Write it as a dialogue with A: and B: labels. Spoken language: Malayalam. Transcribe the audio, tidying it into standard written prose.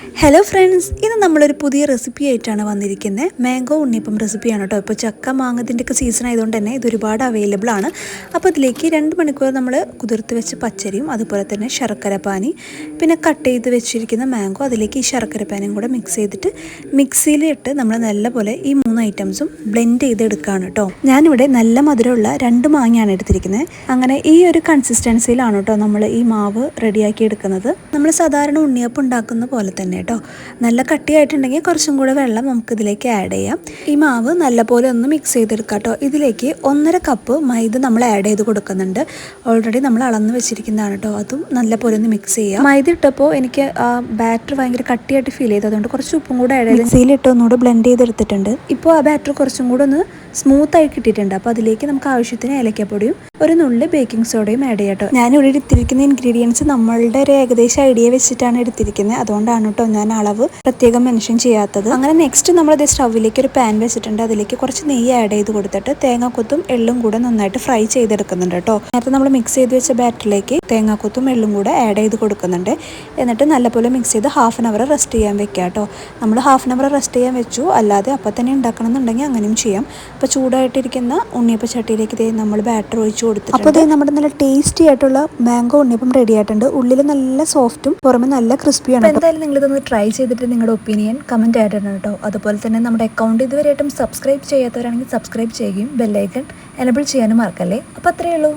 A: ഹലോ ഫ്രണ്ട്സ്, ഇന്ന് നമ്മളൊരു പുതിയ റെസിപ്പി ആയിട്ടാണ് വന്നിരിക്കുന്നത്. മാംഗോ ഉണ്ണിയപ്പം റെസിപ്പിയാണ് കേട്ടോ. ഇപ്പോൾ ചക്ക മാങ്ങത്തിൻ്റെയൊക്കെ സീസൺ ആയതുകൊണ്ട് തന്നെ ഇത് ഒരുപാട് അവൈലബിൾ ആണ്. അപ്പോൾ ഇതിലേക്ക് 2 മണിക്കൂർ നമ്മൾ കുതിർത്ത് വെച്ച പച്ചരിയും അതുപോലെ തന്നെ ശർക്കര പാനി, പിന്നെ കട്ട് ചെയ്ത് വെച്ചിരിക്കുന്ന മാംഗോ, അതിലേക്ക് ഈ ശർക്കര പാനിയും കൂടെ മിക്സ് ചെയ്തിട്ട് മിക്സിയിലിട്ട് നമ്മൾ നല്ലപോലെ ഈ 3 ഐറ്റംസും ബ്ലെൻഡ് ചെയ്തെടുക്കുകയാണ് കേട്ടോ. ഞാനിവിടെ നല്ല മധുരമുള്ള 2 മാങ്ങയാണ് എടുത്തിരിക്കുന്നത്. അങ്ങനെ ഈ ഒരു കൺസിസ്റ്റൻസിയിലാണ് കേട്ടോ നമ്മൾ ഈ മാവ് റെഡിയാക്കി എടുക്കുന്നത്. നമ്മൾ സാധാരണ ഉണ്ണിയപ്പം ഉണ്ടാക്കുന്ന പോലെ തന്നെ കേട്ടോ. നല്ല കട്ടിയായിട്ടുണ്ടെങ്കിൽ കുറച്ചും കൂടെ വെള്ളം നമുക്കിതിലേക്ക് ആഡ് ചെയ്യാം. ഈ മാവ് നല്ലപോലെ ഒന്ന് മിക്സ് ചെയ്തെടുക്കാം കേട്ടോ. ഇതിലേക്ക് 1.5 കപ്പ് മൈദ നമ്മൾ ആഡ് ചെയ്ത് കൊടുക്കുന്നുണ്ട്. ഓൾറെഡി നമ്മൾ അളന്ന് വെച്ചിരിക്കുന്നതാണ് കേട്ടോ. അതും നല്ലപോലെ ഒന്ന് മിക്സ് ചെയ്യാം. മൈദ ഇട്ടപ്പോൾ എനിക്ക് ബാറ്റർ ഭയങ്കര കട്ടിയായിട്ട് ഫീൽ ചെയ്തു. അതുകൊണ്ട് കുറച്ച് ഉപ്പും കൂടെ ആഡ് ചെയ്ത് മിക്സിയിലിട്ട് ഒന്നുകൂടെ ബ്ലെൻഡ് ചെയ്തെടുത്തിട്ടുണ്ട്. ഇപ്പോൾ ആ ബാറ്റർ കുറച്ചും കൂടെ ഒന്ന് സ്മൂത്ത് ആയി കിട്ടിയിട്ടുണ്ട്. അപ്പോൾ അതിലേക്ക് നമുക്ക് ആവശ്യത്തിന് ഏലക്കപ്പൊടിയും ഒരു നുള്ളി ബേക്കിംഗ് സോഡയും ആഡ് ചെയ്യാം കേട്ടോ. ഞാനിവിടെ എടുത്തിരിക്കുന്ന ഇൻഗ്രീഡിയൻസ് നമ്മളുടെ ഒരു ഏകദേശം ഐഡിയ വെച്ചിട്ടാണ് എടുത്തിരിക്കുന്നത്. അതുകൊണ്ടാണ് കേട്ടോ ഞാൻ അളവ് പ്രത്യേകം മെൻഷൻ ചെയ്യാത്തത്. അങ്ങനെ നെക്സ്റ്റ് നമ്മളത് സ്റ്റൗവിലേക്ക് ഒരു പാൻ വെച്ചിട്ടുണ്ട്. അതിലേക്ക് കുറച്ച് നെയ്യ് ആഡ് ചെയ്ത് കൊടുത്തിട്ട് തേങ്ങാക്കൊത്തും എള്ളും കൂടെ നന്നായിട്ട് ഫ്രൈ ചെയ്തെടുക്കുന്നുണ്ട് കേട്ടോ. നേരത്തെ നമ്മൾ മിക്സ് ചെയ്ത് വെച്ച ബാറ്ററിലേക്ക് തേങ്ങാക്കൊത്തും എള്ളും കൂടെ ആഡ് ചെയ്ത് കൊടുക്കുന്നുണ്ട്. എന്നിട്ട് നല്ലപോലെ മിക്സ് ചെയ്ത് 1/2 അവർ റെസ്റ്റ് ചെയ്യാൻ വെക്കുക കേട്ടോ. നമ്മൾ 1/2 അവർ റെസ്റ്റ് ചെയ്യാൻ വെച്ചു. അല്ലാതെ അപ്പം തന്നെ ഉണ്ടാക്കണം എന്നുണ്ടെങ്കിൽ അങ്ങനെയും ചെയ്യാം. അപ്പോൾ ചൂടായിട്ടിരിക്കുന്ന ഉണ്ണിയപ്പ ചട്ടിയിലേക്ക് നമ്മൾ ബാറ്റർ ഒഴിച്ച് കൊടുത്തിട്ടുണ്ട്. അപ്പോൾ ഇത് നമ്മുടെ നല്ല ടേസ്റ്റി ആയിട്ടുള്ള മാംഗോ ഉണ്ണിയപ്പം റെഡി ആയിട്ടുണ്ട്. ഉള്ളിൽ നല്ല സോഫ്റ്റും പുറമെ നല്ല ക്രിസ്പിയാണ്. എന്തായാലും നിങ്ങളിതൊന്ന് ട്രൈ ചെയ്തിട്ട് നിങ്ങളുടെ ഒപ്പീനിയൻ കമൻറ്റ് ആയിട്ടാണ് കേട്ടോ. അതുപോലെ തന്നെ നമ്മുടെ അക്കൗണ്ട് ഇതുവരെയായിട്ടും സബ്സ്ക്രൈബ് ചെയ്യാത്തവരാണെങ്കിൽ സബ്സ്ക്രൈബ് ചെയ്യുകയും ബെല്ലൈക്കൺ എനബിൾ ചെയ്യാനും മറക്കല്ലേ. അപ്പോൾ അത്രയേ ഉള്ളൂ.